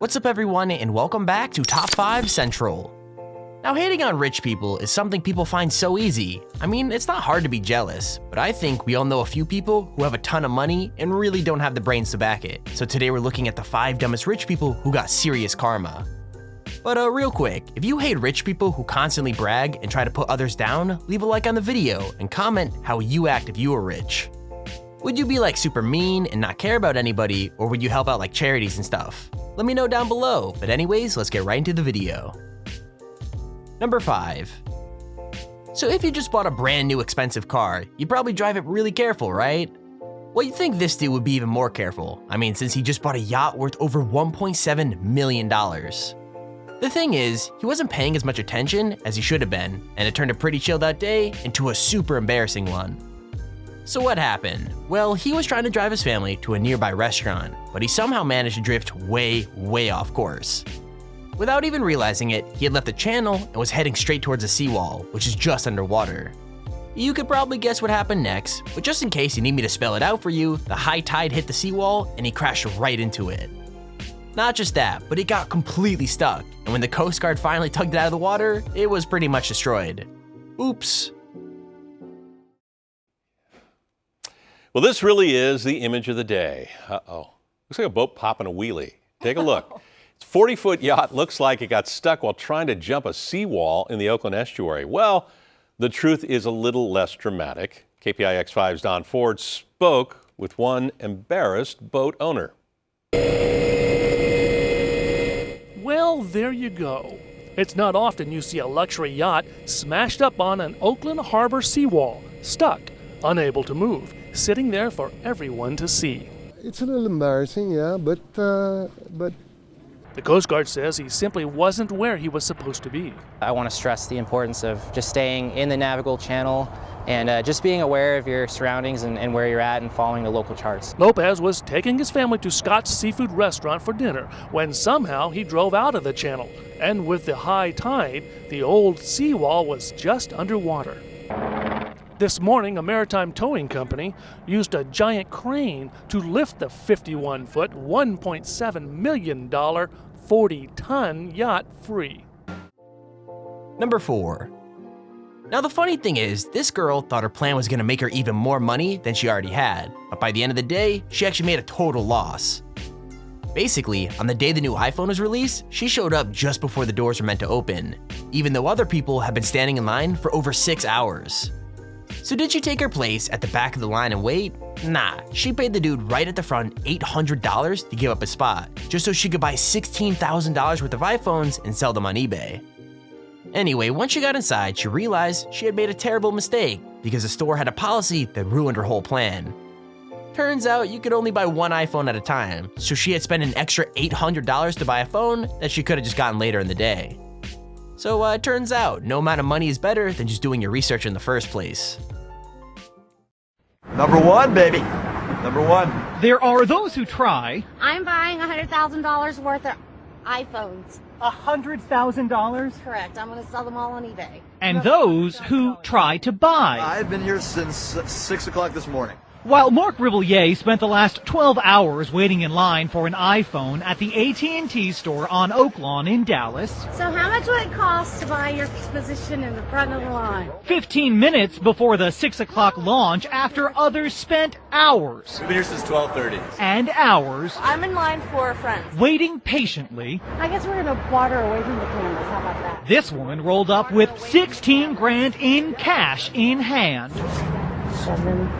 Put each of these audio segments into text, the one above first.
What's up everyone, and welcome back to Top 5 Central. Now, hating on rich people is something people find so easy. I mean, it's not hard to be jealous, but I think we all know a few people who have a ton of money and really don't have the brains to back it. So today we're looking at the 5 dumbest rich people who got serious karma. But real quick, if you hate rich people who constantly brag and try to put others down, leave a like on the video and comment how you act if you were rich. Would you be like super mean and not care about anybody, or would you help out like charities and stuff? Let me know down below, but anyways, let's get right into the video. Number 5. So if you just bought a brand new expensive car, you'd probably drive it really careful, right? Well, you'd think this dude would be even more careful. I mean, since he just bought a yacht worth over $1.7 million. The thing is, he wasn't paying as much attention as he should have been, and it turned a pretty chilled out day into a super embarrassing one. So what happened? Well, he was trying to drive his family to a nearby restaurant, but he somehow managed to drift way off course. Without even realizing it, he had left the channel and was heading straight towards a seawall, which is just underwater. You could probably guess what happened next, but just in case you need me to spell it out for you, the high tide hit the seawall and he crashed right into it. Not just that, but it got completely stuck, and when the Coast Guard finally tugged it out of the water, it was pretty much destroyed. Oops. Well, this really is the image of the day. Uh-oh. Looks like a boat popping a wheelie. Take a look. It's a 40-foot yacht looks like it got stuck while trying to jump a seawall in the Oakland estuary. Well, the truth is a little less dramatic. KPIX5's Don Ford spoke with one embarrassed boat owner. Well, there you go. It's not often you see a luxury yacht smashed up on an Oakland Harbor seawall, stuck, unable to move, sitting there for everyone to see. It's a little embarrassing, yeah, but The Coast Guard says he simply wasn't where he was supposed to be. I want to stress the importance of just staying in the navigable channel and just being aware of your surroundings and where you're at and following the local charts. Lopez was taking his family to Scott's Seafood Restaurant for dinner when somehow he drove out of the channel. And with the high tide, the old seawall was just underwater. This morning, a maritime towing company used a giant crane to lift the 51-foot, $1.7 million, 40-ton yacht free. Number 4. Now the funny thing is, this girl thought her plan was gonna make her even more money than she already had, but by the end of the day, she actually made a total loss. Basically, on the day the new iPhone was released, she showed up just before the doors were meant to open, even though other people had been standing in line for over 6 hours. So did she take her place at the back of the line and wait? Nah, she paid the dude right at the front $800 to give up a spot, just so she could buy $16,000 worth of iPhones and sell them on eBay. Anyway, once she got inside, she realized she had made a terrible mistake because the store had a policy that ruined her whole plan. Turns out you could only buy one iPhone at a time, so she had spent an extra $800 to buy a phone that she could have just gotten later in the day. So it turns out no amount of money is better than just doing your research in the first place. Number 1, baby. Number 1. There are those who try. I'm buying $100,000 worth of iPhones. $100,000? Correct. I'm going to sell them all on eBay. And those who try to buy. I've been here since 6 o'clock this morning. While Mark Rivillier spent the last 12 hours waiting in line for an iPhone at the AT&T store on Oaklawn in Dallas. So how much would it cost to buy your position in the front of the line? 15 minutes before the 6 o'clock launch after others spent hours. We've been here since 12:30. And hours. I'm in line for friends. Waiting patiently. I guess we're going to water away from the cameras. How about that? This woman rolled up with 16 grand in cash in hand. 7,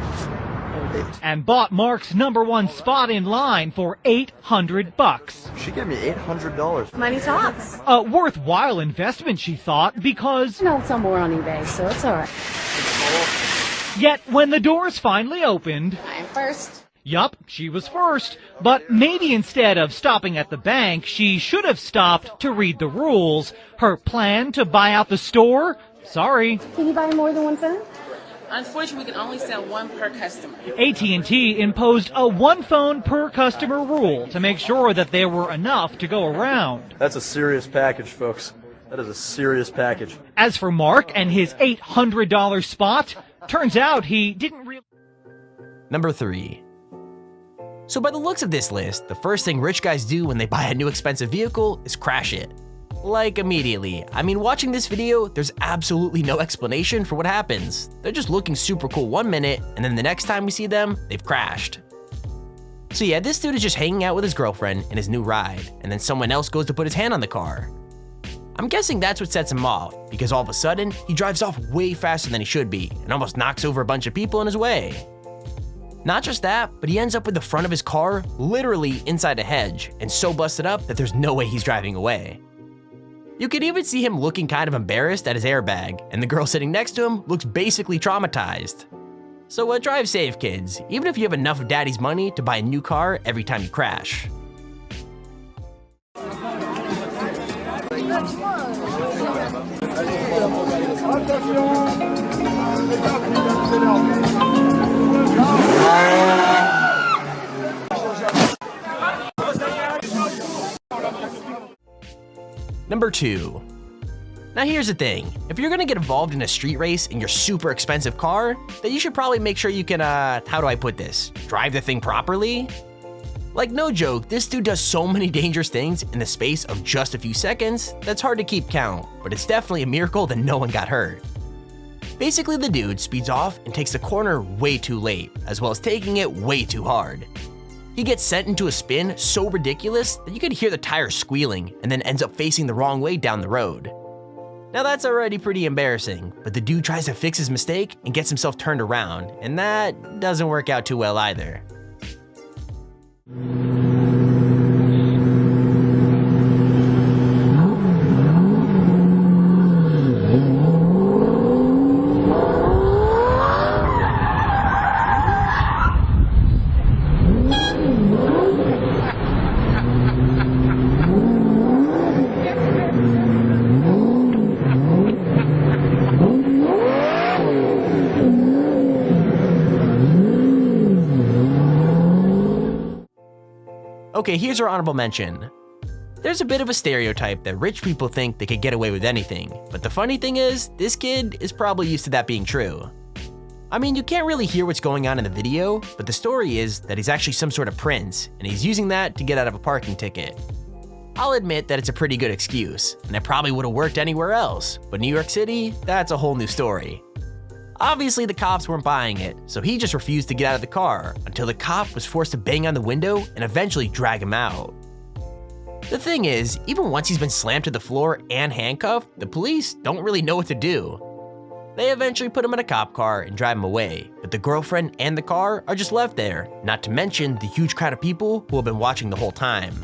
8. And bought Mark's number 1 spot in line for $800. She gave me $800. Money talks. A worthwhile investment, she thought, because... No, some more on eBay, so it's all right. Yet when the doors finally opened... I'm first. Yup, she was first. But maybe instead of stopping at the bank, she should have stopped to read the rules. Her plan to buy out the store? Sorry. Can you buy more than one phone? Unfortunately, we can only sell one per customer. AT&T imposed a 1 phone per customer rule to make sure that there were enough to go around. That's a serious package, folks. That is a serious package. As for Mark and his $800 spot, turns out he didn't really... Number 3. So by the looks of this list, the first thing rich guys do when they buy a new expensive vehicle is crash it. Like immediately. I mean, watching this video, there's absolutely no explanation for what happens. They're just looking super cool 1 minute, and then the next time we see them, they've crashed. So yeah, this dude is just hanging out with his girlfriend in his new ride, and then someone else goes to put his hand on the car. I'm guessing that's what sets him off, because all of a sudden, he drives off way faster than he should be, and almost knocks over a bunch of people in his way. Not just that, but he ends up with the front of his car literally inside a hedge, and so busted up that there's no way he's driving away. You can even see him looking kind of embarrassed at his airbag, and the girl sitting next to him looks basically traumatized. So drive safe, kids, even if you have enough of daddy's money to buy a new car every time you crash. Number 2. Now here's the thing, if you're gonna get involved in a street race in your super expensive car, then you should probably make sure you can, how do I put this, drive the thing properly? Like no joke, this dude does so many dangerous things in the space of just a few seconds that's hard to keep count, but it's definitely a miracle that no one got hurt. Basically the dude speeds off and takes the corner way too late, as well as taking it way too hard. He gets sent into a spin so ridiculous that you could hear the tires squealing and then ends up facing the wrong way down the road. Now that's already pretty embarrassing, but the dude tries to fix his mistake and gets himself turned around, and that doesn't work out too well either. Okay, here's our honorable mention. There's a bit of a stereotype that rich people think they could get away with anything, but the funny thing is, this kid is probably used to that being true. I mean, you can't really hear what's going on in the video, but the story is that he's actually some sort of prince, and he's using that to get out of a parking ticket. I'll admit that it's a pretty good excuse, and it probably would have worked anywhere else, but New York City, that's a whole new story. Obviously the cops weren't buying it, so he just refused to get out of the car until the cop was forced to bang on the window and eventually drag him out. The thing is, even once he's been slammed to the floor and handcuffed, the police don't really know what to do. They eventually put him in a cop car and drive him away, but the girlfriend and the car are just left there, not to mention the huge crowd of people who have been watching the whole time.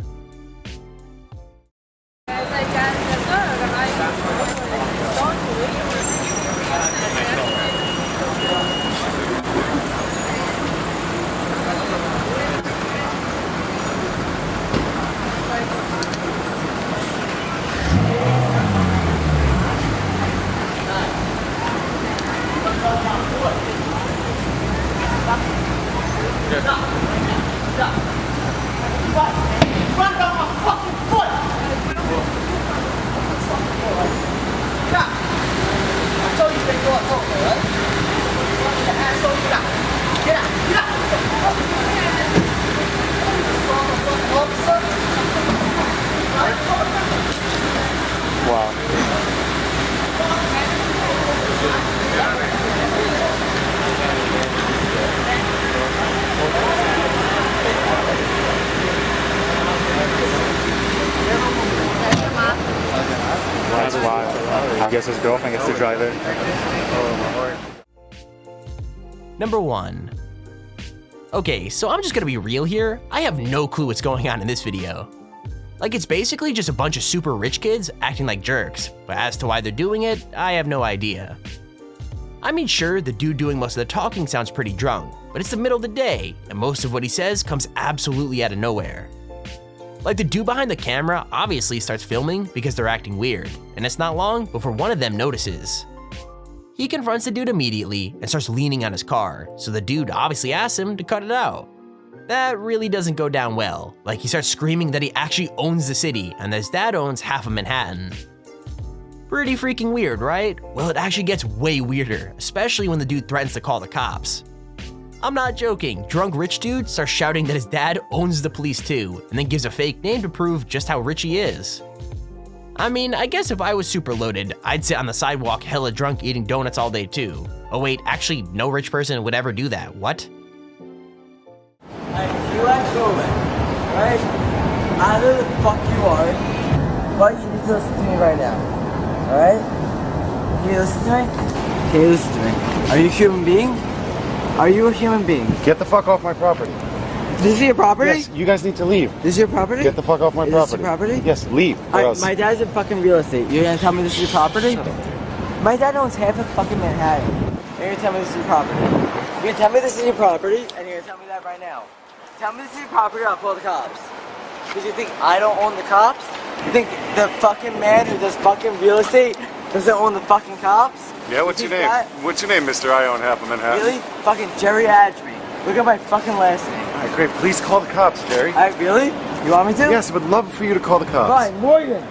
That's wild. I guess his girlfriend gets to drive it. Number 1. Okay, so I'm just gonna be real here. I have no clue what's going on in this video. Like, it's basically just a bunch of super rich kids acting like jerks, but as to why they're doing it, I have no idea. I mean, sure, the dude doing most of the talking sounds pretty drunk, but it's the middle of the day, and most of what he says comes absolutely out of nowhere. Like, the dude behind the camera obviously starts filming because they're acting weird, and it's not long before one of them notices. He confronts the dude immediately and starts leaning on his car, so the dude obviously asks him to cut it out. That really doesn't go down well. Like, he starts screaming that he actually owns the city and that his dad owns half of Manhattan. Pretty freaking weird, right? Well, it actually gets way weirder, especially when the dude threatens to call the cops. I'm not joking. Drunk rich dude starts shouting that his dad owns the police too, and then gives a fake name to prove just how rich he is. I mean, I guess if I was super loaded, I'd sit on the sidewalk hella drunk eating donuts all day too. Oh wait, actually, no rich person would ever do that. What? You like Roman, right? I know the fuck you are, but you need to listen to me right now, alright? Can you listen to me? Can you listen to me? Are you a human being? Are you a human being? Get the fuck off my property. This is your property? Yes, you guys need to leave. This is your property? Get the fuck off my property. Is this your property? Yes, leave. My dad's in fucking real estate. You're gonna tell me this is your property? My dad owns half of fucking Manhattan. And you're gonna tell me this is your property. You're gonna tell me this is your property, and you're gonna tell me that right now. Tell me this is your property or I'll call the cops. Because you think I don't own the cops? You think the fucking man who does fucking real estate doesn't own the fucking cops? Yeah, what's your name? What's your name, mister? I own half of Manhattan. Really? Fucking Jerry Adjme. Look at my fucking last name. Alright, great. Please call the cops, Jerry. Alright, really? You want me to? Yes, I would love for you to call the cops. Fine, Morgan,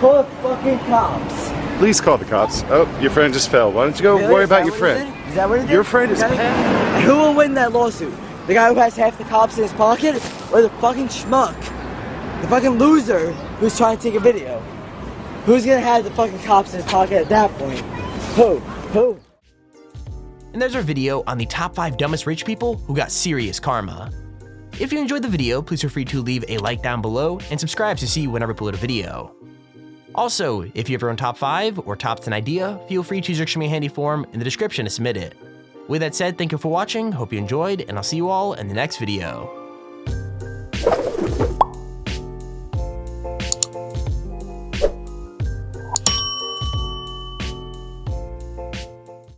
call the fucking cops. Please call the cops. Oh, your friend just fell. Why don't you go Really? worry Is about that your what he friend? did? Is that what it is? Your friend is Okay. And who will win that lawsuit? The guy who has half the cops in his pocket, or the fucking schmuck? The fucking loser who's trying to take a video? Who's gonna have the fucking cops in his pocket at that point? Who? Who? And there's our video on the top 5 dumbest rich people who got serious karma. If you enjoyed the video, please feel free to leave a like down below and subscribe to see whenever I upload a video. Also, if you have your own top 5 or top 10 idea, feel free to use your Show Me a Handy form in the description to submit it. With that said, thank you for watching, hope you enjoyed, and I'll see you all in the next video.